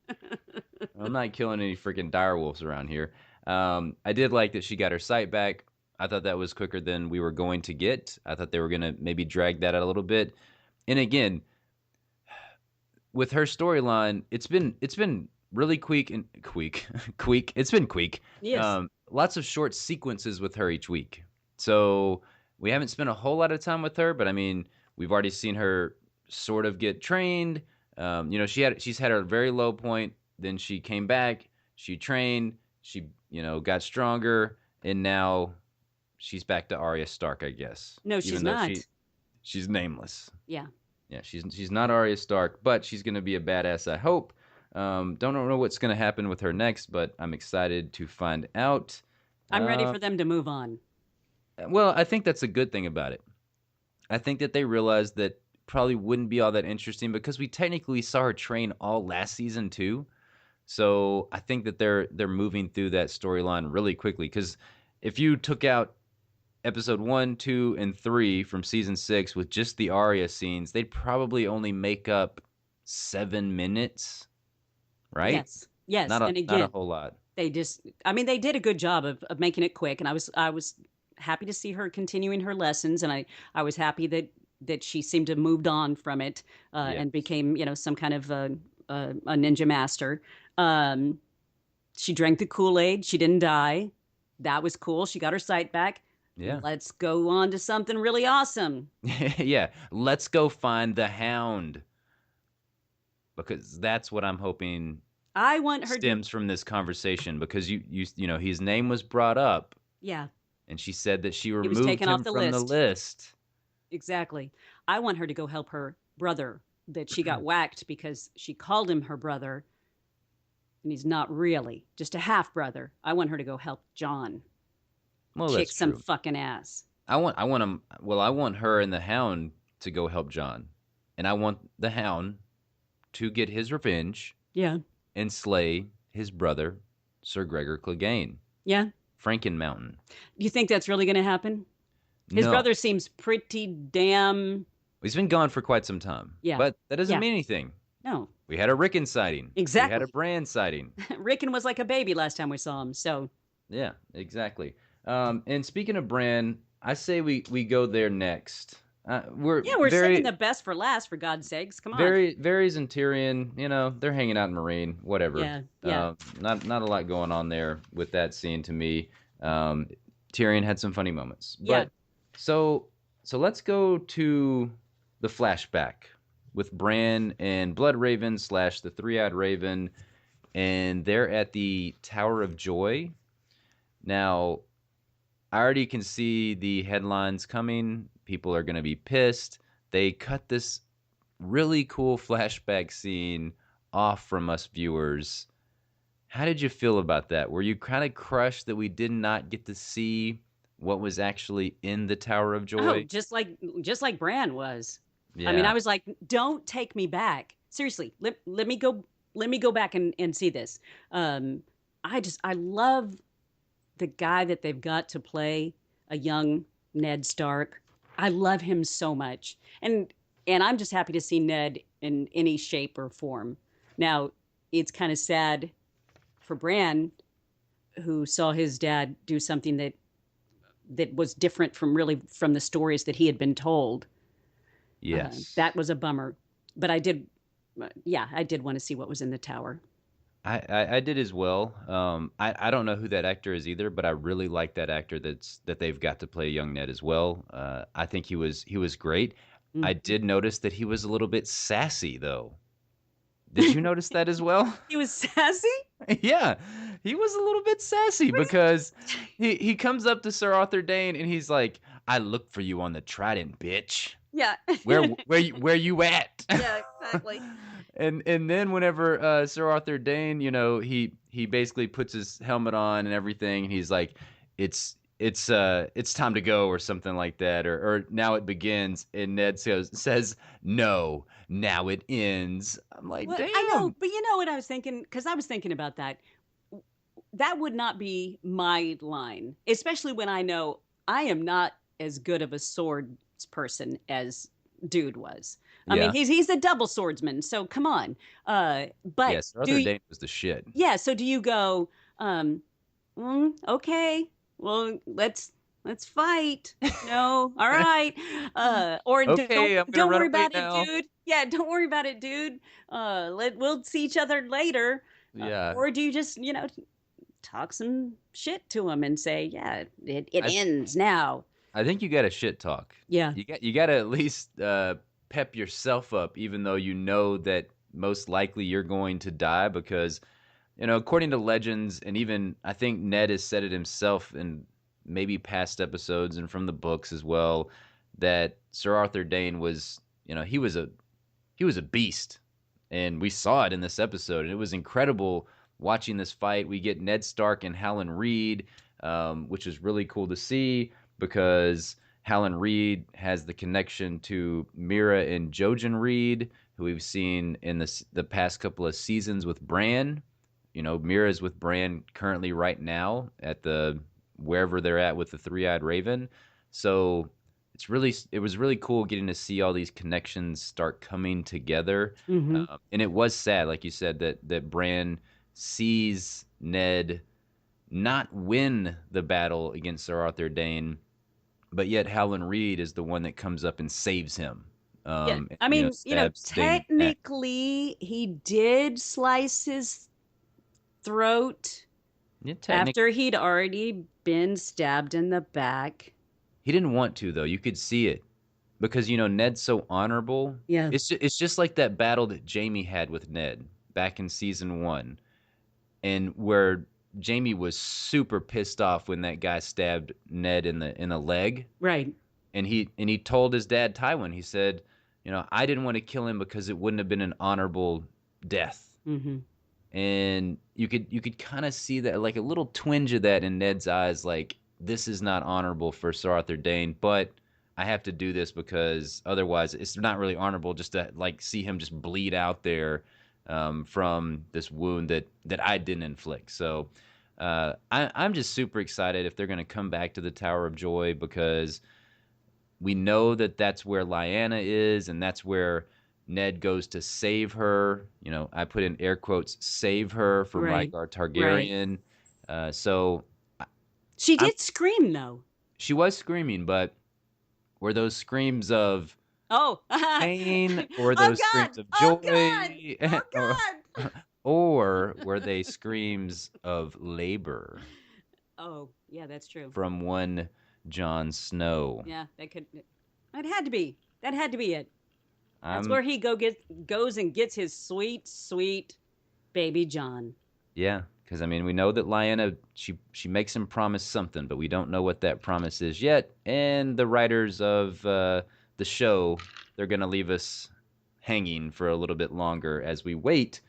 [SPEAKER 1] I'm not killing any freaking direwolves around here. I did like that she got her sight back. I thought that was quicker than we were going to get. I thought they were going to maybe drag that out a little bit. And again, with her storyline, it's been really quick. It's been quick.
[SPEAKER 2] Yes.
[SPEAKER 1] Lots of short sequences with her each week. So we haven't spent a whole lot of time with her, but I mean, we've already seen her sort of get trained. She's had a very low point. Then she came back. She trained. She got stronger, and now she's back to Arya Stark, I guess.
[SPEAKER 2] No, she's not.
[SPEAKER 1] She's nameless.
[SPEAKER 2] Yeah.
[SPEAKER 1] Yeah, she's not Arya Stark, but she's going to be a badass, I hope. Don't know what's going to happen with her next, but I'm excited to find out.
[SPEAKER 2] I'm ready for them to move on.
[SPEAKER 1] Well, I think that's a good thing about it. I think that they realized that probably wouldn't be all that interesting because we technically saw her train all last season too. So I think that they're moving through that storyline really quickly. Because if you took out episode 1, 2, and 3 from season 6 with just the Arya scenes, they'd probably only make up 7 minutes, right?
[SPEAKER 2] Yes.
[SPEAKER 1] Not
[SPEAKER 2] And again,
[SPEAKER 1] a whole lot.
[SPEAKER 2] they did a good job of making it quick. And I was happy to see her continuing her lessons. And I was happy that she seemed to have moved on from it and became, some kind of a ninja master. She drank the Kool-Aid. She didn't die. That was cool. She got her sight back.
[SPEAKER 1] Yeah.
[SPEAKER 2] Let's go on to something really awesome.
[SPEAKER 1] Yeah. Let's go find the Hound. Because that's what I'm hoping
[SPEAKER 2] I want her
[SPEAKER 1] stems from this conversation. Because you his name was brought up.
[SPEAKER 2] Yeah.
[SPEAKER 1] And she said that she
[SPEAKER 2] was
[SPEAKER 1] removed
[SPEAKER 2] taken
[SPEAKER 1] him
[SPEAKER 2] off the
[SPEAKER 1] from the list.
[SPEAKER 2] Exactly. I want her to go help her brother that she got whacked because she called him her brother. And he's not really, just a half brother. I want her to go help John.
[SPEAKER 1] Well,
[SPEAKER 2] kick
[SPEAKER 1] that's
[SPEAKER 2] some
[SPEAKER 1] true.
[SPEAKER 2] fucking ass.
[SPEAKER 1] I want her and the Hound to go help John. And I want the Hound to get his revenge.
[SPEAKER 2] Yeah.
[SPEAKER 1] And slay his brother, Sir Gregor Clegane.
[SPEAKER 2] Yeah.
[SPEAKER 1] Franken Mountain.
[SPEAKER 2] Do you think that's really going to happen? His brother seems pretty damn...
[SPEAKER 1] He's been gone for quite some time.
[SPEAKER 2] Yeah.
[SPEAKER 1] But that doesn't mean anything.
[SPEAKER 2] No.
[SPEAKER 1] We had a Rickon sighting.
[SPEAKER 2] Exactly.
[SPEAKER 1] We had a Bran sighting.
[SPEAKER 2] Rickon was like a baby last time we saw him, so...
[SPEAKER 1] Yeah, exactly. And speaking of Bran, I say we go there next. We're
[SPEAKER 2] saving the best for last, for God's sakes. Come on.
[SPEAKER 1] Varys and Tyrion, they're hanging out in Marine, whatever.
[SPEAKER 2] Yeah.
[SPEAKER 1] Not a lot going on there with that scene to me. Tyrion had some funny moments.
[SPEAKER 2] Yeah.
[SPEAKER 1] But so let's go to the flashback with Bran and Blood Raven slash the Three-Eyed Raven, and they're at the Tower of Joy. Now, I already can see the headlines coming. People are going to be pissed. They cut this really cool flashback scene off from us viewers. How did you feel about that? Were you kind of crushed that we did not get to see what was actually in the Tower of
[SPEAKER 2] Oh,
[SPEAKER 1] Joy?
[SPEAKER 2] just like Bran was. I mean,
[SPEAKER 1] Yeah.
[SPEAKER 2] I was like, don't take me back. Seriously, let me go back and see this. Um, I love the guy that they've got to play a young Ned Stark. I love him so much. And I'm just happy to see Ned in any shape or form. Now, it's kind of sad for Bran, who saw his dad do something that was different from the stories that he had been told.
[SPEAKER 1] Yes.
[SPEAKER 2] That was a bummer. But yeah, I did want to see what was in the tower.
[SPEAKER 1] I did as well. I don't know who that actor is either, but I really like that actor that they've got to play young Ned as well. I think he was great. I
[SPEAKER 2] Mm.
[SPEAKER 1] did notice that he was a little bit sassy though. Did you notice that as well?
[SPEAKER 2] He was sassy.
[SPEAKER 1] Yeah, he was a little bit sassy
[SPEAKER 2] What is
[SPEAKER 1] because he comes up to Sir Arthur Dane and he's like, "I looked for you on the Trident, bitch.
[SPEAKER 2] Yeah.
[SPEAKER 1] Where you at?"
[SPEAKER 2] Yeah, exactly.
[SPEAKER 1] And then whenever Sir Arthur Dane, he basically puts his helmet on and everything, and he's like, it's time to go or something like that, or now it begins, and Ned says no, now it ends. I'm like,
[SPEAKER 2] Well, I know,
[SPEAKER 1] damn.
[SPEAKER 2] but you know what I was thinking? Because I was thinking about that. That would not be my line, especially when I know I am not as good of a swords person as Dude was. I mean,
[SPEAKER 1] Yeah.
[SPEAKER 2] he's a double swordsman, so come on. But
[SPEAKER 1] Yeah, Sir
[SPEAKER 2] do
[SPEAKER 1] Arthur
[SPEAKER 2] you,
[SPEAKER 1] Dane was the shit.
[SPEAKER 2] yeah, so do you go, okay, well, let's fight. No, all right. Or
[SPEAKER 1] Okay, I'm gonna
[SPEAKER 2] don't
[SPEAKER 1] run
[SPEAKER 2] worry
[SPEAKER 1] away
[SPEAKER 2] about it,
[SPEAKER 1] now.
[SPEAKER 2] dude. Yeah, don't worry about it, dude. We'll see each other later.
[SPEAKER 1] Yeah.
[SPEAKER 2] Or do you just, talk some shit to him and say, yeah, it
[SPEAKER 1] I
[SPEAKER 2] ends now.
[SPEAKER 1] I think you got to shit talk.
[SPEAKER 2] Yeah.
[SPEAKER 1] You got to at least pep yourself up, even though you know that most likely you're going to die, because according to legends, and even I think Ned has said it himself in maybe past episodes and from the books as well, that Sir Arthur Dane was, he was a beast, and we saw it in this episode, and it was incredible watching this fight. We get Ned Stark and Howland Reed, which is really cool to see because Howland Reed has the connection to Mira and Jojen Reed, who we've seen in the past couple of seasons with Bran. Mira's with Bran currently right now at the wherever they're at with the Three-Eyed Raven. So it was really cool getting to see all these connections start coming together.
[SPEAKER 2] Hmm.
[SPEAKER 1] And it was sad, like you said, that Bran sees Ned not win the battle against Sir Arthur Dane, but yet Howland Reed is the one that comes up and saves him.
[SPEAKER 2] Yeah. I mean,
[SPEAKER 1] Stabs Dane in the neck.
[SPEAKER 2] technically, he did slice his throat
[SPEAKER 1] Yeah,
[SPEAKER 2] after he'd already been stabbed in the back.
[SPEAKER 1] he didn't want to though. You could see it because Ned's so honorable.
[SPEAKER 2] Yeah.
[SPEAKER 1] It's just like that battle that Jamie had with Ned back in season 1, and where Jamie was super pissed off when that guy stabbed Ned in the leg,
[SPEAKER 2] Right.
[SPEAKER 1] and he told his dad Tywin. He said, I didn't want to kill him because it wouldn't have been an honorable death.
[SPEAKER 2] Hmm.
[SPEAKER 1] And you could kind of see that, like a little twinge of that in Ned's eyes, like this is not honorable for Sir Arthur Dane, but I have to do this because otherwise it's not really honorable just to like see him just bleed out there from this wound that I didn't inflict. So I'm just super excited if they're going to come back to the Tower of Joy, because we know that that's where Lyanna is, and that's where Ned goes to save her. I put in air quotes, save her from
[SPEAKER 2] Right.
[SPEAKER 1] Rhaegar
[SPEAKER 2] Right.
[SPEAKER 1] Targaryen. So
[SPEAKER 2] She
[SPEAKER 1] I'm,
[SPEAKER 2] did scream though.
[SPEAKER 1] she was screaming, but were those screams of
[SPEAKER 2] Oh.
[SPEAKER 1] pain or
[SPEAKER 2] Oh
[SPEAKER 1] those
[SPEAKER 2] God.
[SPEAKER 1] screams of
[SPEAKER 2] Oh God.
[SPEAKER 1] joy?
[SPEAKER 2] Oh
[SPEAKER 1] or,
[SPEAKER 2] God.
[SPEAKER 1] or were they screams of labor
[SPEAKER 2] Oh, yeah, that's true.
[SPEAKER 1] from one Jon Snow?
[SPEAKER 2] Yeah, that could. It had to be. That had to be it. That's
[SPEAKER 1] I'm
[SPEAKER 2] where he goes and gets his sweet, sweet baby John.
[SPEAKER 1] Yeah, because I mean, we know that Lyanna she makes him promise something, but we don't know what that promise is yet. And the writers of the show, they're gonna leave us hanging for a little bit longer as we wait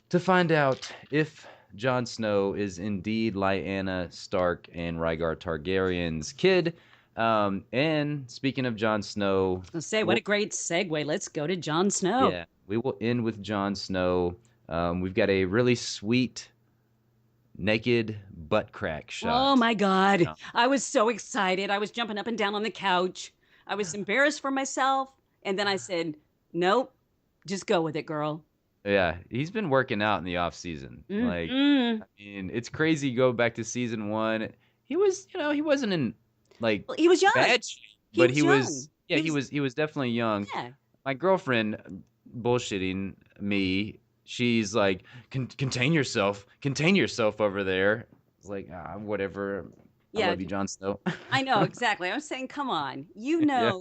[SPEAKER 1] to find out if Jon Snow is indeed Lyanna Stark and Rhaegar Targaryen's kid. And speaking of Jon Snow,
[SPEAKER 2] Let's say, what
[SPEAKER 1] we'll,
[SPEAKER 2] a great segue. Let's go to Jon Snow.
[SPEAKER 1] yeah, we will end with Jon Snow. We've got a really sweet naked butt crack
[SPEAKER 2] Oh
[SPEAKER 1] shot.
[SPEAKER 2] my God.
[SPEAKER 1] Yeah.
[SPEAKER 2] I was so excited. I was jumping up and down on the couch. I was embarrassed for myself. And then I said, nope, just go with it, girl.
[SPEAKER 1] Yeah, he's been working out in the off season. Like,
[SPEAKER 2] Mm-mm.
[SPEAKER 1] I mean, it's crazy. Go back to season one. He was, he wasn't in like
[SPEAKER 2] Well, he was young.
[SPEAKER 1] bad shape,
[SPEAKER 2] He
[SPEAKER 1] but
[SPEAKER 2] was
[SPEAKER 1] he
[SPEAKER 2] young.
[SPEAKER 1] was, yeah, he was definitely young.
[SPEAKER 2] Yeah.
[SPEAKER 1] My girlfriend, bullshitting me, she's like, contain yourself over there. It's like, whatever. I
[SPEAKER 2] Yeah.
[SPEAKER 1] love you, Jon Snow.
[SPEAKER 2] I know, exactly. I was saying, come on.
[SPEAKER 1] Yeah.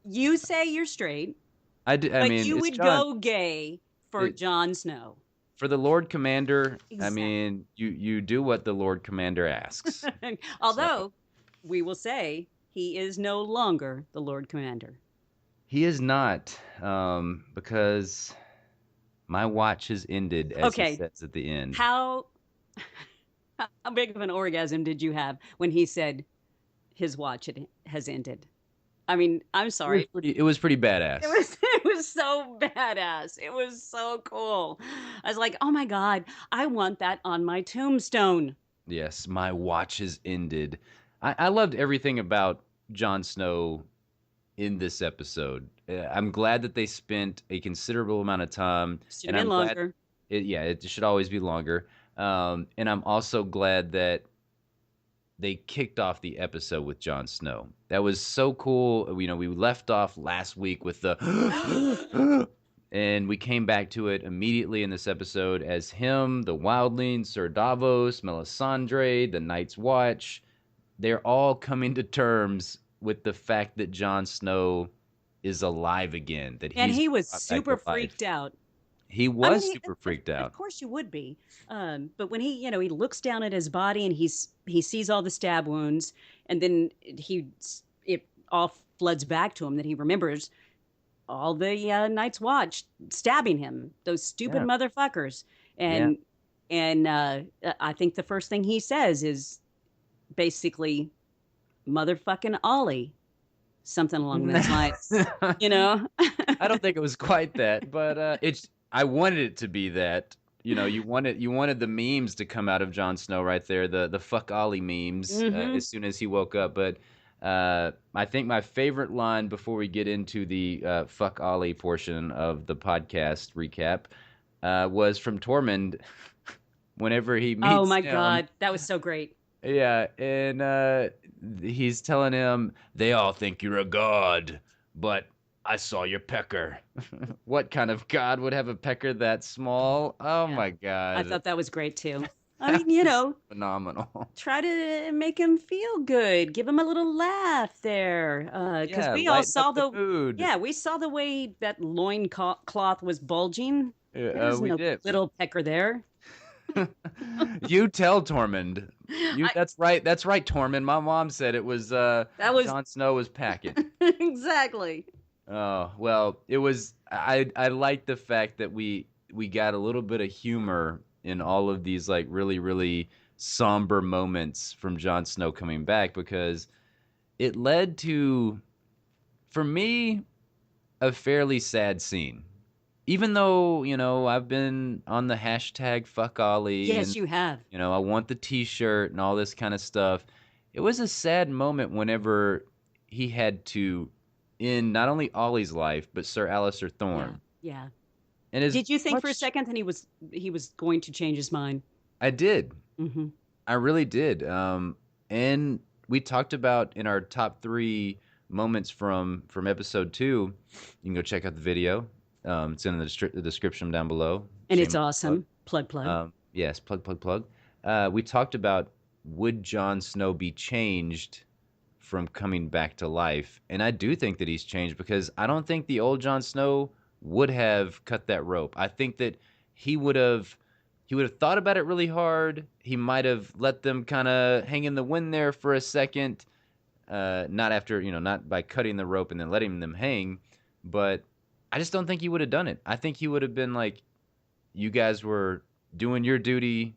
[SPEAKER 2] You say you're straight,
[SPEAKER 1] I
[SPEAKER 2] but
[SPEAKER 1] mean,
[SPEAKER 2] you
[SPEAKER 1] it's
[SPEAKER 2] would
[SPEAKER 1] Jon.
[SPEAKER 2] go gay for
[SPEAKER 1] It,
[SPEAKER 2] Jon Snow.
[SPEAKER 1] for the Lord Commander, I
[SPEAKER 2] Exactly.
[SPEAKER 1] mean, you do what the Lord Commander asks. So
[SPEAKER 2] Although we will say he is no longer the Lord Commander.
[SPEAKER 1] he is not, because my watch has ended, as he
[SPEAKER 2] Okay.
[SPEAKER 1] says at the end.
[SPEAKER 2] How how big of an orgasm did you have when he said his watch has ended? I mean, I'm sorry.
[SPEAKER 1] It was pretty badass.
[SPEAKER 2] It was so badass. It was so cool. I was like, "Oh my god, I want that on my tombstone."
[SPEAKER 1] Yes, my watch has ended. I loved everything about Jon Snow in this episode. I'm glad that they spent a considerable amount of time,
[SPEAKER 2] Should
[SPEAKER 1] and
[SPEAKER 2] have been
[SPEAKER 1] I'm glad.
[SPEAKER 2] longer.
[SPEAKER 1] It should always be longer. And I'm also glad that they kicked off the episode with Jon Snow. That was so cool. We left off last week with the and we came back to it immediately in this episode as him, the Wildlings, Sir Davos, Melisandre, the Night's Watch. They're all coming to terms with the fact that Jon Snow is alive again, that
[SPEAKER 2] And
[SPEAKER 1] he's
[SPEAKER 2] he was
[SPEAKER 1] brought back
[SPEAKER 2] super
[SPEAKER 1] to life.
[SPEAKER 2] freaked out.
[SPEAKER 1] He
[SPEAKER 2] I mean,
[SPEAKER 1] was super freaked
[SPEAKER 2] of
[SPEAKER 1] out.
[SPEAKER 2] course you would be. But when he looks down at his body and he sees all the stab wounds, and then it all floods back to him that he remembers all the Night's Watch stabbing him, those stupid
[SPEAKER 1] Yeah.
[SPEAKER 2] motherfuckers.
[SPEAKER 1] Yeah.
[SPEAKER 2] And I think the first thing he says is basically motherfucking Ollie, something along those lines. You know?
[SPEAKER 1] I don't think it was quite that, but I wanted it to be that. You wanted the memes to come out of Jon Snow right there, the fuck Ollie memes
[SPEAKER 2] Mhm.
[SPEAKER 1] as soon as he woke up. But I think my favorite line before we get into the fuck Ollie portion of the podcast recap was from Tormund whenever he meets
[SPEAKER 2] Oh my
[SPEAKER 1] him.
[SPEAKER 2] God, that was so great.
[SPEAKER 1] Yeah, and he's telling him, they all think you're a god, but I saw your pecker. What kind of god would have a pecker that small? Oh
[SPEAKER 2] Yeah.
[SPEAKER 1] my
[SPEAKER 2] I
[SPEAKER 1] god.
[SPEAKER 2] thought that was great too. I mean,
[SPEAKER 1] Phenomenal.
[SPEAKER 2] try to make him feel good, give him a little laugh there, because
[SPEAKER 1] Yeah,
[SPEAKER 2] we all
[SPEAKER 1] lighten
[SPEAKER 2] saw
[SPEAKER 1] up the mood.
[SPEAKER 2] yeah, we saw the way that cloth was bulging. There's
[SPEAKER 1] We
[SPEAKER 2] no
[SPEAKER 1] did.
[SPEAKER 2] little pecker there.
[SPEAKER 1] You tell Tormund.
[SPEAKER 2] I-
[SPEAKER 1] That's right. That's right, Tormund. My mom said it was
[SPEAKER 2] That was
[SPEAKER 1] Jon Snow was packing.
[SPEAKER 2] exactly.
[SPEAKER 1] Oh, well, it was I like the fact that we got a little bit of humor in all of these like really really somber moments from Jon Snow coming back, because it led to, for me, a fairly sad scene. Even though, I've been on the hashtag fuck Ollie
[SPEAKER 2] Yes,
[SPEAKER 1] and
[SPEAKER 2] you have.
[SPEAKER 1] I want the t-shirt and all this kind of stuff. It was a sad moment whenever he had to end not only Ollie's life, but Sir Alliser
[SPEAKER 2] Yeah,
[SPEAKER 1] Thorne.
[SPEAKER 2] yeah.
[SPEAKER 1] And as
[SPEAKER 2] Did you think for a
[SPEAKER 1] much-
[SPEAKER 2] second that he was going to change his mind?
[SPEAKER 1] I did.
[SPEAKER 2] Hmm.
[SPEAKER 1] I really did. And we talked about in our top 3 moments from episode 2. You can go check out the video. It's in the description down below.
[SPEAKER 2] And it's
[SPEAKER 1] Shameless
[SPEAKER 2] awesome. Plug.
[SPEAKER 1] Yes, plug. We talked about, would Jon Snow be changed from coming back to life. And I do think that he's changed because I don't think the old Jon Snow would have cut that rope. I think that he would have thought about it really hard. He might have let them kind of hang in the wind there for a second. Not after, not by cutting the rope and then letting them hang, but I just don't think he would have done it. I think he would have been like, you guys were doing your duty.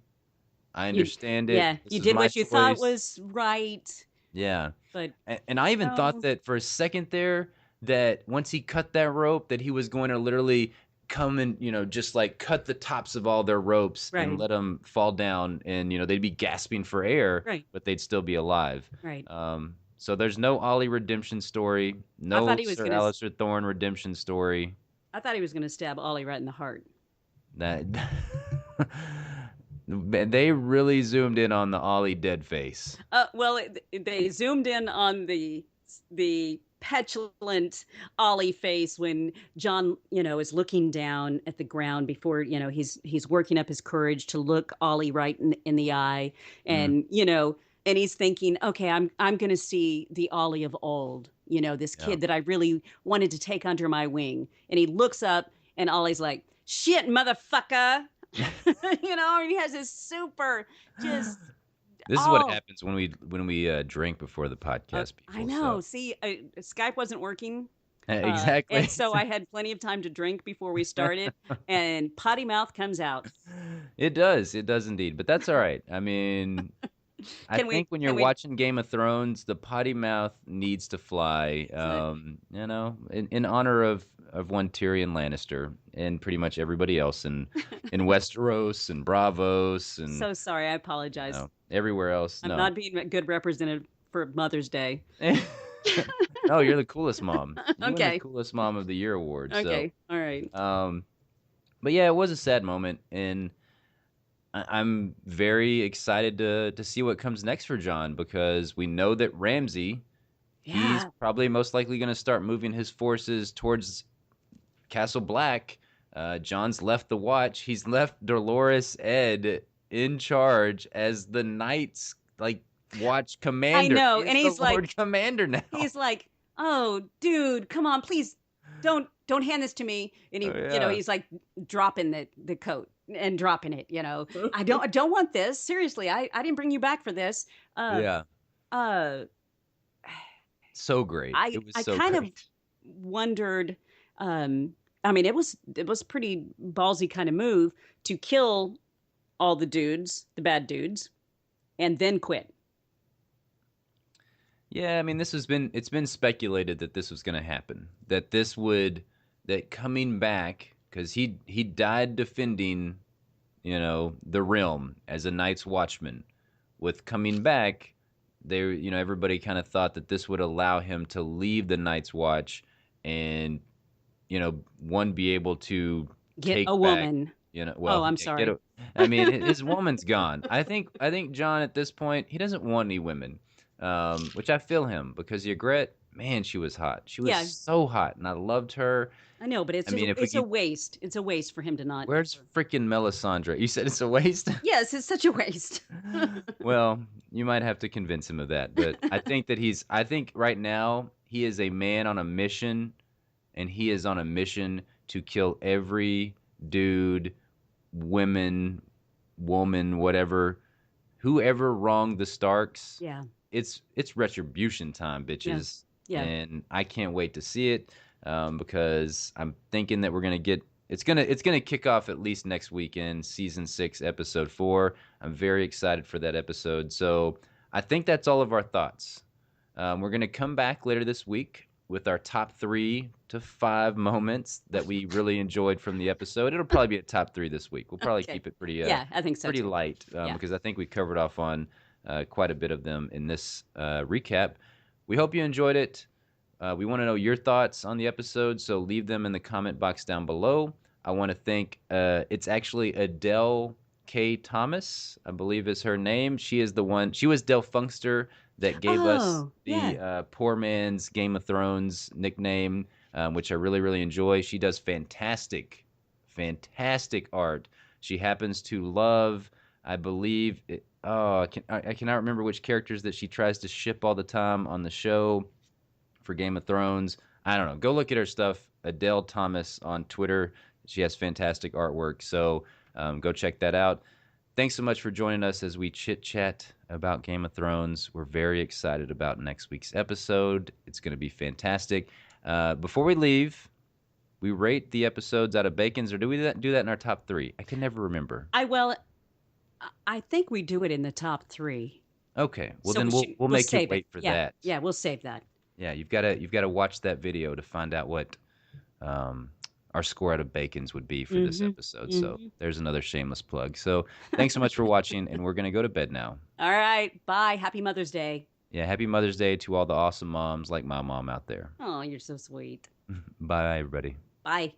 [SPEAKER 1] I
[SPEAKER 2] You,
[SPEAKER 1] understand it.
[SPEAKER 2] yeah,
[SPEAKER 1] This
[SPEAKER 2] you
[SPEAKER 1] is
[SPEAKER 2] did
[SPEAKER 1] my
[SPEAKER 2] what you thought
[SPEAKER 1] choice.
[SPEAKER 2] was right,
[SPEAKER 1] Yeah.
[SPEAKER 2] but
[SPEAKER 1] And I even thought
[SPEAKER 2] no,
[SPEAKER 1] that for a second there, that once he cut that rope, that he was going to literally come and, just like cut the tops of all their ropes and
[SPEAKER 2] right,
[SPEAKER 1] let them fall down. And, they'd be gasping for air,
[SPEAKER 2] right,
[SPEAKER 1] but they'd still be alive.
[SPEAKER 2] right.
[SPEAKER 1] So there's no Ollie redemption story,
[SPEAKER 2] I thought
[SPEAKER 1] no
[SPEAKER 2] he was
[SPEAKER 1] Sir
[SPEAKER 2] gonna.
[SPEAKER 1] Alistair Thorne redemption story.
[SPEAKER 2] I thought he was gonna stab Ollie right in the heart.
[SPEAKER 1] That they really zoomed in on the Ollie dead face.
[SPEAKER 2] Well, they zoomed in on the petulant Ollie face when John, is looking down at the ground before, he's working up his courage to look Ollie right in the eye,
[SPEAKER 1] Mm,
[SPEAKER 2] and and he's thinking, okay, I'm going to see the Ollie of old, this
[SPEAKER 1] yeah.
[SPEAKER 2] kid that I really wanted to take under my wing, and he looks up, and Ollie's like, "Shit, motherfucker." And he has this super just
[SPEAKER 1] This is what
[SPEAKER 2] oh
[SPEAKER 1] happens when we drink before the podcast,
[SPEAKER 2] I
[SPEAKER 1] people.
[SPEAKER 2] know.
[SPEAKER 1] So
[SPEAKER 2] See, Skype wasn't working, and
[SPEAKER 1] exactly.
[SPEAKER 2] so I had plenty of time to drink before we started, and potty mouth comes out.
[SPEAKER 1] It does indeed. But that's all right. I mean, I
[SPEAKER 2] Can we?
[SPEAKER 1] think when you're
[SPEAKER 2] Can we?
[SPEAKER 1] watching Game of Thrones, the potty mouth needs to fly.
[SPEAKER 2] Exactly.
[SPEAKER 1] In honor of one Tyrion Lannister and pretty much everybody else in Westeros and Bravos and
[SPEAKER 2] So sorry. I apologize.
[SPEAKER 1] everywhere else.
[SPEAKER 2] I'm
[SPEAKER 1] No.
[SPEAKER 2] not being a good representative for Mother's Day.
[SPEAKER 1] No, you're the coolest mom. You win the
[SPEAKER 2] Okay.
[SPEAKER 1] coolest mom of the year award. So,
[SPEAKER 2] Okay. All right.
[SPEAKER 1] but yeah, it was a sad moment, and I'm very excited to see what comes next for John because we know that Ramsay, he's
[SPEAKER 2] Yeah.
[SPEAKER 1] probably most likely going to start moving his forces towards Castle Black. John's left the watch. He's left Dolores Ed in charge as the Knights watch
[SPEAKER 2] I
[SPEAKER 1] commander.
[SPEAKER 2] know.
[SPEAKER 1] He's
[SPEAKER 2] And
[SPEAKER 1] the Lord Commander now.
[SPEAKER 2] he's like, "Oh, dude, come on, please don't hand this to me." And he,
[SPEAKER 1] Oh, yeah.
[SPEAKER 2] he's like dropping the coat and dropping it. I don't want this. Seriously, I didn't bring you back for this. Uh,
[SPEAKER 1] Yeah.
[SPEAKER 2] uh,
[SPEAKER 1] So great.
[SPEAKER 2] I
[SPEAKER 1] It was
[SPEAKER 2] I
[SPEAKER 1] so
[SPEAKER 2] kind of
[SPEAKER 1] great.
[SPEAKER 2] wondered. I mean, it was pretty ballsy kind of move to kill all the dudes, the bad dudes, and then quit.
[SPEAKER 1] Yeah, I mean, it's been speculated that this was going to happen. That coming back cuz he died defending, the realm as a Night's Watchman. With coming back, everybody kind of thought that this would allow him to leave the Night's Watch and one be able to
[SPEAKER 2] Get
[SPEAKER 1] take
[SPEAKER 2] a
[SPEAKER 1] back,
[SPEAKER 2] woman.
[SPEAKER 1] well,
[SPEAKER 2] I'm
[SPEAKER 1] yeah, get
[SPEAKER 2] sorry.
[SPEAKER 1] a, I mean, his woman's gone. I think John at this point, he doesn't want any women. Which I feel him because Ygritte, man, she was hot. She was
[SPEAKER 2] Yeah,
[SPEAKER 1] so hot, and I loved her.
[SPEAKER 2] I know, but
[SPEAKER 1] I mean, if we
[SPEAKER 2] it's a
[SPEAKER 1] could,
[SPEAKER 2] waste. It's a waste for him to not.
[SPEAKER 1] where's freaking Melisandre? You said it's a waste.
[SPEAKER 2] Yes, it's such a waste.
[SPEAKER 1] Well, you might have to convince him of that, but I think that I think right now he is a man on a mission, and he is on a mission to kill every dude, woman, whatever, whoever wronged the Starks.
[SPEAKER 2] Yeah,
[SPEAKER 1] It's retribution time,
[SPEAKER 2] yeah,
[SPEAKER 1] bitches,
[SPEAKER 2] yeah.
[SPEAKER 1] and I can't wait to see it because I'm thinking that we're gonna get it's gonna kick off at least next weekend, season 6, episode 4. I'm very excited for that episode. So I think that's all of our thoughts. We're gonna come back later this week with our top 3 to 5 moments that we really enjoyed from the episode. It'll probably be a top 3 this week. We'll probably
[SPEAKER 2] Okay.
[SPEAKER 1] keep it
[SPEAKER 2] Yeah, I think so
[SPEAKER 1] pretty
[SPEAKER 2] too.
[SPEAKER 1] light
[SPEAKER 2] Yeah.
[SPEAKER 1] because I think we covered off on quite a bit of them in this recap. We hope you enjoyed it. We want to know your thoughts on the episode, so leave them in the comment box down below. I want to thank, it's actually Adele K. Thomas, I believe is her name. She was Del Funkster that gave us
[SPEAKER 2] Oh,
[SPEAKER 1] the
[SPEAKER 2] yeah.
[SPEAKER 1] poor man's Game of Thrones nickname, which I really, really enjoy. She does fantastic art. She happens to love I believe it, oh, I cannot remember which characters that she tries to ship all the time on the show for Game of Thrones. I don't know. Go look at her stuff. Adele Thomas on Twitter. She has fantastic artwork. So go check that out. Thanks so much for joining us as we chit chat about Game of Thrones. We're very excited about next week's episode. It's going to be fantastic. Before we leave, we rate the episodes out of Bacon's, or do we do that in our top three? I can never remember.
[SPEAKER 2] I think we do it in the top three.
[SPEAKER 1] Okay, well
[SPEAKER 2] So
[SPEAKER 1] then we'll make you
[SPEAKER 2] save
[SPEAKER 1] wait
[SPEAKER 2] it.
[SPEAKER 1] for
[SPEAKER 2] Yeah,
[SPEAKER 1] that.
[SPEAKER 2] yeah, we'll save that.
[SPEAKER 1] Yeah, you've got to watch that video to find out what our score out of Bacon's would be for this episode. So there's another shameless plug. So thanks so much for watching, and we're gonna go to bed now.
[SPEAKER 2] All right, bye. Happy Mother's Day.
[SPEAKER 1] Yeah, happy Mother's Day to all the awesome moms like my mom out there.
[SPEAKER 2] Oh, you're so sweet.
[SPEAKER 1] Bye, everybody.
[SPEAKER 2] Bye.